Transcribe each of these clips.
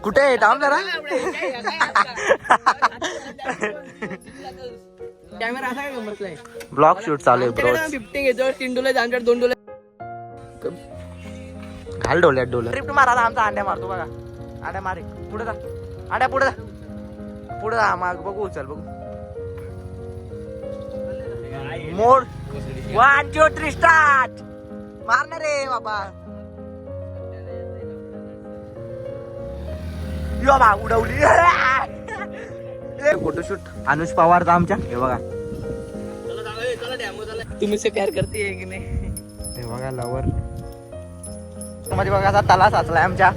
कुठे आहे थांब जरा. कॅमेरा असा काय बसलाय. ब्लॉग शूट चालू आहे ब्रो. 15 घेतो 3 डोले आमच्याकडे 2 डोले. घाल डोल्यात डोलं. ट्रिप मारायला आमचा अंड्या मारतो बघा. अंड्या मारे पुढे जा. अंड्या पुढे जा. पुढे जा माग बघू चल बघू. मोड 1 2 3 स्टार्ट. मारणार रे बाबा. यो बा उडवली. फोटोशूट अनुष पवारचा आमच्या. हे बघा तुम्ही से प्यार करते है की नाही. हे बघा लवर मध्ये बघा असा तला साचलाय आमच्या.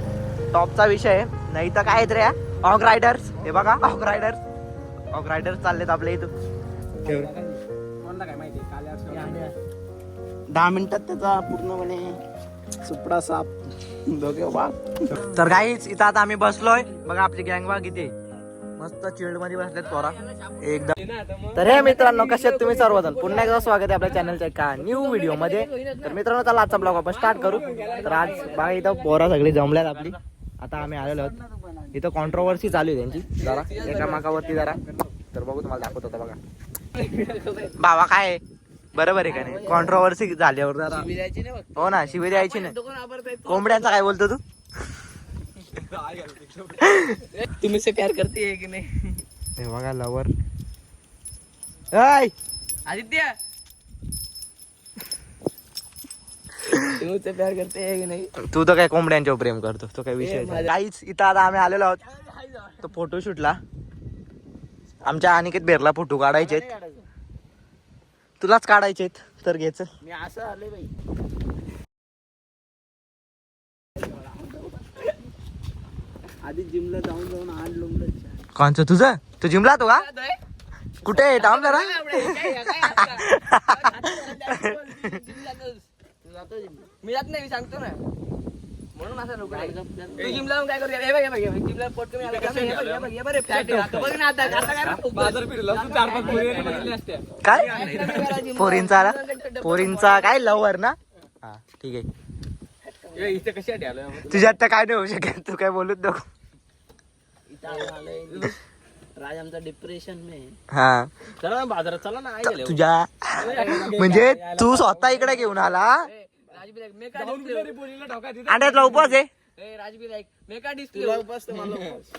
टॉपचा विषय नाही तर काय रे ऑग रायडर्स. हे बघा ऑग रायडर्स चाललेत आपल्या इथं. 10 मिनिटात त्याचा पूर्णपणे सुपडा साप दोघे बाप. तर काहीच इथं आता आम्ही बसलोय बघा. आपली गँग बघा किती मस्त चिल्ड मध्ये बसलेत पोरा एकदम. तर हे मित्रांनो कसे आहेत तुम्ही सर्वजण. पुन्हा एकदा स्वागत आहे आपल्या चॅनलच्या एका न्यू व्हिडिओ मध्ये. तर मित्रांनो चला आजचा ब्लॉग आपण स्टार्ट करू. तर आज बघा इथं पोरा सगळी जमल्यात आपली. आता आम्ही आलेलो आहोत. इथं कॉन्ट्रोवर्सी चालू आहे त्यांची जरा एकामेकावरती जरा. तर बघू तुम्हाला दाखवत होता बघा. बाबा काय बरोबर आहे का नाही. कॉन्ट्रोवर्सी झाल्यावर जरा हो ना शिवी द्यायची नाही. कोंबड्यांचा काय बोलतो तू. तुम्ही से प्यार करते है की नाही. हे बघा लवर. आदित्य तुम्ही से प्यार करते है की नाही. तू तर काय कोंबड्यांच्यावर प्रेम करतो तो काय विषय नाही. काहीच इथं आता आम्ही आलेलो आहोत तो फोटोशूटला. आमच्या अनिकेत बेरला फोटो काढायचे तुलाच काढायचे तर घ्यायचं. मी असं आले बाई. आधी जिमला जाऊन आणलो. कोणचं तुझं. तू जिमला तो का कुठे आहे थांब जरा. मी जात नाही. मी सांगतो ना म्हणून असं लोक जिमला काय करू. हे बघ जिमला पोट कमी आलं. काय पोरींचा काय लवर ना. हा ठीक आहे. इथे कशासाठी आलो. तुझ्यात तर काय नाही होऊ शकत. तू काय बोलत नको. राज आमचा डिप्रेशन में. हा चला ना बाजारात चला ना. तुझ्या म्हणजे तू स्वतः इकडे घेऊन आला. अंड्यातला उपवास आहे.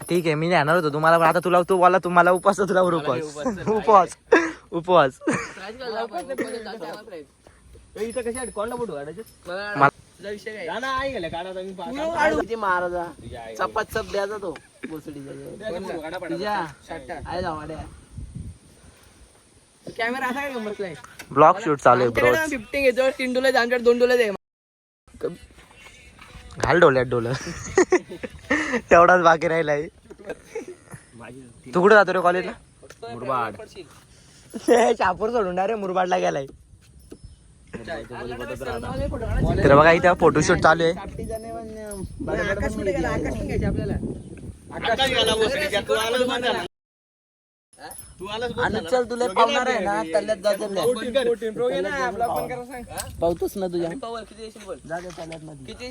ठीक आहे मी नाही आणणार होतो तुम्हाला पण आता तुला तू बोला तुम्हाला उपवास तुला उपवास उपवास. इथं कशासाठी कोणला फोटो काढायचे. महाराजा चपात चप द्यायचा तो कॅमेरा असा काय बसलाय. ब्लॉग शूट चालू आहे ब्रो. 15 घेतो 3 डोले आमच्याकडे 2 डोले. घाल डोल्यात डोलं. तेवढाच बाकी राहिलाय. तू कुठे जातो रे कॉलेजला. मुरबाड शापूर सोडून रे मुरबाडला गेलाय. तर बघा इथं फोटोशूट चालू आहे. चल तुला पावणार आहे ना तल्यात जायचं. पावतोस ना तुझ्या किती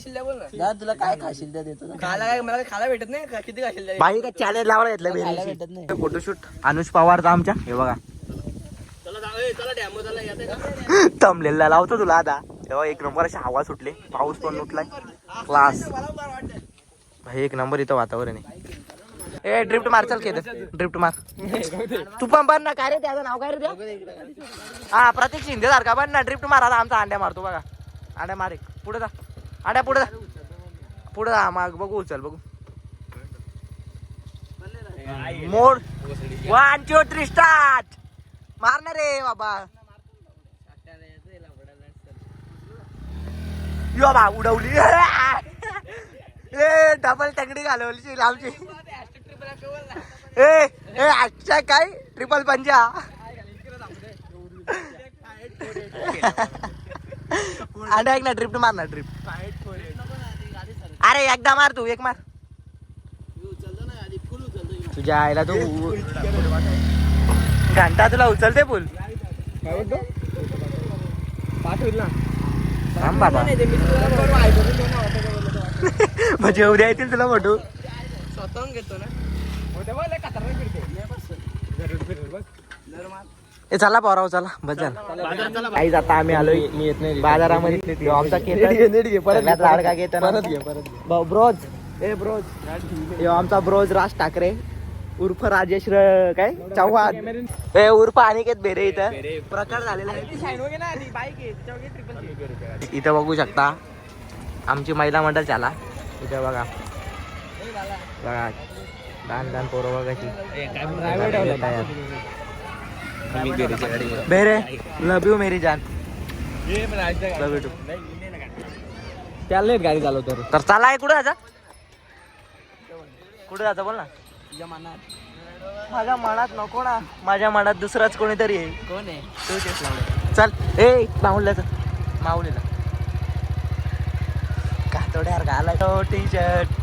तुला काय खाशील त्या देतो. खायला मला खायला भेटत नाही. किती खाशील बाई का चॅलेंज लावायला घेतलं भेटत नाही. फोटोशूट अनुष पवारचा आमच्या. हे बघा तमलेला लावतो तुला आता. तेव्हा एक नंबर अशी हवा सुटले. पाऊस पण उठलाय क्लास. भाई एक नंबर इथं वातावरण आहे. ए ड्रिफ्ट मार चल केलं. ड्रिफ्ट मार तू पण बन ना. काय रे त्याचं नाव काय रे. हा प्रतीक शिंदे सारखा बन ना. ड्रिफ्ट मार. आता आमचा अंड्या मारतो बघा. अंड्या मारे पुढे जा. अंड्या पुढे जा. पुढे जा माग बघू चल बघू. मोड 1 2 3 स्टार्ट. मारणार रे बाबा. यो बा उडवली. ए डबल टंगडी घालवली लावची. ए आजच्या काय ट्रिपल पंजा. आणि ऐक ना ड्रिफ्ट मार ना. ड्रिफ्ट अरे एकदा मार तू. एक मार तुझ्या आईला. तू घंटा तुला उचलते फुल. पाठवलं ना. थांब बाबा. म्हणजे उद्या येतील तुला फोटो. स्वतःहून घेतो ना. ए चला पोराव चला बस झालं. काहीच आता आम्ही आलोय मी येत नाही बाजारामध्ये. ह्यो आमचा केतन सगळ्यात लाडका केतन ब्रोज. ए ब्रोज ह्यो आमचा ब्रोज राज ठाकरे उर्फ राजेश काय चव्हाण ए उर्फ अनिकेत बेरे इथं प्रकार झालेला आहे. इथं बघू शकता आमची महिला मंडळ चाला. इथं बघा बघा लहान लहान पोरं बघायची. बेरे लव यू मेरी जान. Love you too. त्याला गाडी चालवतो तर चला आहे कुठं जायचा कुठं जायचं बोल ना. माझ्या मनात नको ना. माझ्या मनात दुसराच कोणीतरी आहे. कोण आहे? तू तेच लावलं. चल ए माऊलीचं माऊलीला कातोड्यावर घालाय तो टी शर्ट.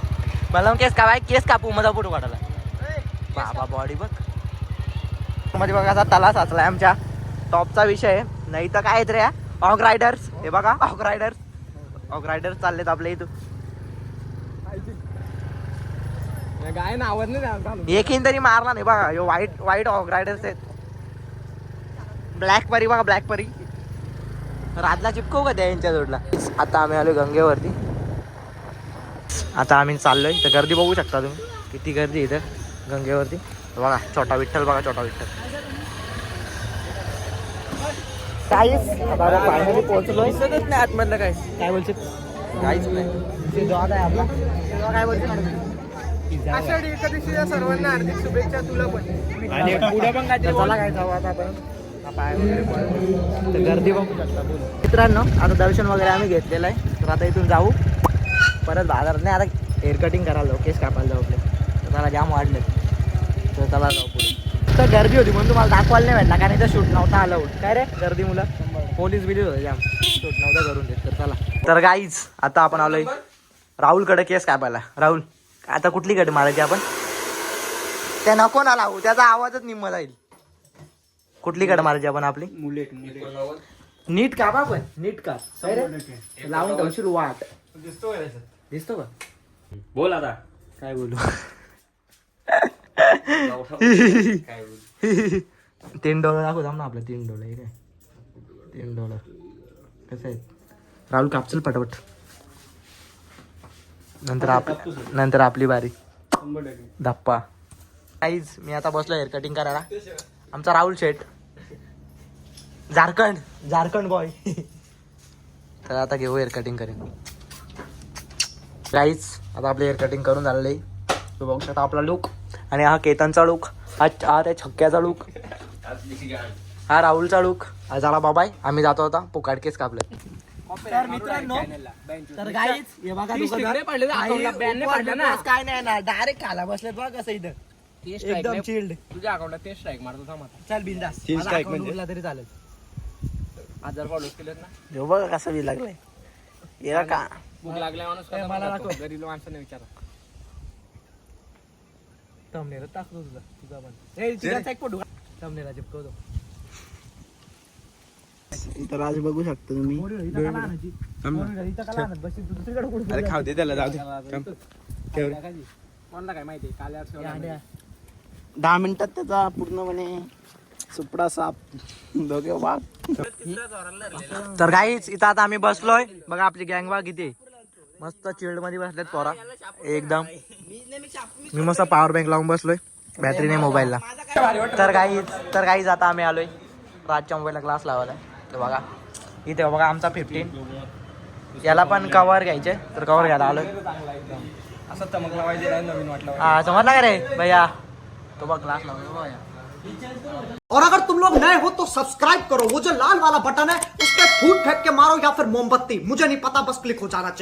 मला केस का केस कापू माझा फोटो काढायला. बाबा बॉडी बघ मध्ये बघा असा तला साचलाय. आमच्या टॉपचा विषय नाही तर काय रे ऑग रायडर्स. हे बघा ऑग रायडर्स चाललेत आपल्या इथून. गाय ना आवाज नाही एकही तरी मारला नाही बघा. ह्यो व्हाईट ऑग रायडर्स आहेत. ब्लॅक परी बघा ब्लॅक परी रातला चिपकवू का त्या यांच्या जोडला. आता आम्ही आलो गंगेवरती. आता आम्ही चाललोय तर गर्दी बघू शकता तुम्ही किती गर्दी इथं गंगेवरती. बघा छोटा विठ्ठल बघा छोटा विठ्ठल. काहीच फायनली पोहोचलोय. दिसतच नाही आतमधलं काय. काय बोलशील काहीच नाही. जॉब आहे आपला काय बोलशील. आषाढी एकादशीच्या सर्वांना हार्दिक शुभेच्छा तुला पण. आणि पुढे पण काय चला काय जाऊ आता आपण. पाय वगैरे पडून. तर गर्दी बघू शकता मित्रांनो. आता दर्शन वगैरे आम्ही घेतलेलं आहे. तर आता इथून जाऊ परत बाजारात नाही. आता हेअर कटिंग करायला जाऊ केस कापायला जाऊ आपले. तर त्याला जाम वाढले तर त्याला जाऊ पुढे. तर गर्दी होती म्हणून तुम्हाला दाखवायला नाही भेटला कारण इथं शूट नव्हता आलं. काय रे गर्दी मुलं पोलीस बिलीस होते जाम शूट नव्हता करून देत. तर चला तर गाईज आता आपण आलोय राहुलकडे केस कापायला. राहुल आता कुठली कट मारायची आपण. त्या नको ना लावू त्याचा आवाजच निम्म जाईल. कुठली कट मारायची आपण आपली. नीट कापा पण नीट का लावून ठेवशील वाट. दिसतो का. बोल आता काय बोलू. तीन डोळं दाखवू थांब ना आपलं. तीन डोळं हे काय तीन डोळं कसं आहे. राहुल कापचल पटापट. नंतर आपली बारी धप्पा. काहीच मी आता बसलो हेअर कटिंग करायला. आमचा राहुल शेठ झारखंड बॉय. तर आता घेऊ हेअर कटिंग करेन. काहीच आता आपले हेअर कटिंग करून झालेलं आहे. तो बघू शकता आपला लुक. आणि हा केतनचा लुक. हा त्या छक्क्याचा लुक. हा राहुलचा लुक. हा झाला बाबाय. आम्ही जातो होता पोकाट केस कापले. तर मित्रांनो तर गाईच हे बघा काय नाही ना डायरेक्ट खाला बसलेत बघा कसं इथं एकदम चिल्ड. तुझ्या अकाउंटला ते स्ट्राईक मारतो थांब आता. चल बिंदास उरला तरी चालेल. 1000 फॉलोअर्स केलेत ना. हे बघा कसं बी लागलंय. हे का भूक लागल्या माणूस ए, मला दाखव. गरीब माणसाने विचारा. थंबनेल टाकतो तुझा पण. ए चिकनचा एक फोटो थंबनेलला चिपकवतो. तर आज बघू शकता तुम्ही. अरे खाऊ दे त्याला जाऊ दे. कोणाला काय माहिती काल 10 मिनिटात त्याचा पूर्णपणे सुपडा साप दोघे वाघ. तर काहीच इथं आता आम्ही बसलोय बघा. आपली गँग बघा किती मस्त चिल्ड मध्ये बसलेत पोरा एकदम. मी मस्त पॉवर बँक लावून बसलोय बॅटरी नाही मोबाईलला. तर काहीच आता आम्ही आलोय राजच्या मोबाईलला ग्लास लावायला. तर बघा इथे बघा आमचा 15. याला पण कवर घ्यायचे तर कवर घ्यायला आलोय. असं चमकला पाहिजे नवीन वाटलं. हा समजला का रे भैया. तो बघ ग्लास लावून. और अगर तुम लोग नए हो तो सब्सक्राइब करो. वो जो लाल वाला बटन है उस पर फूट फेंक के मारो या फिर मोमबत्ती, मुझे नहीं पता, बस क्लिक हो जाना चाहिए.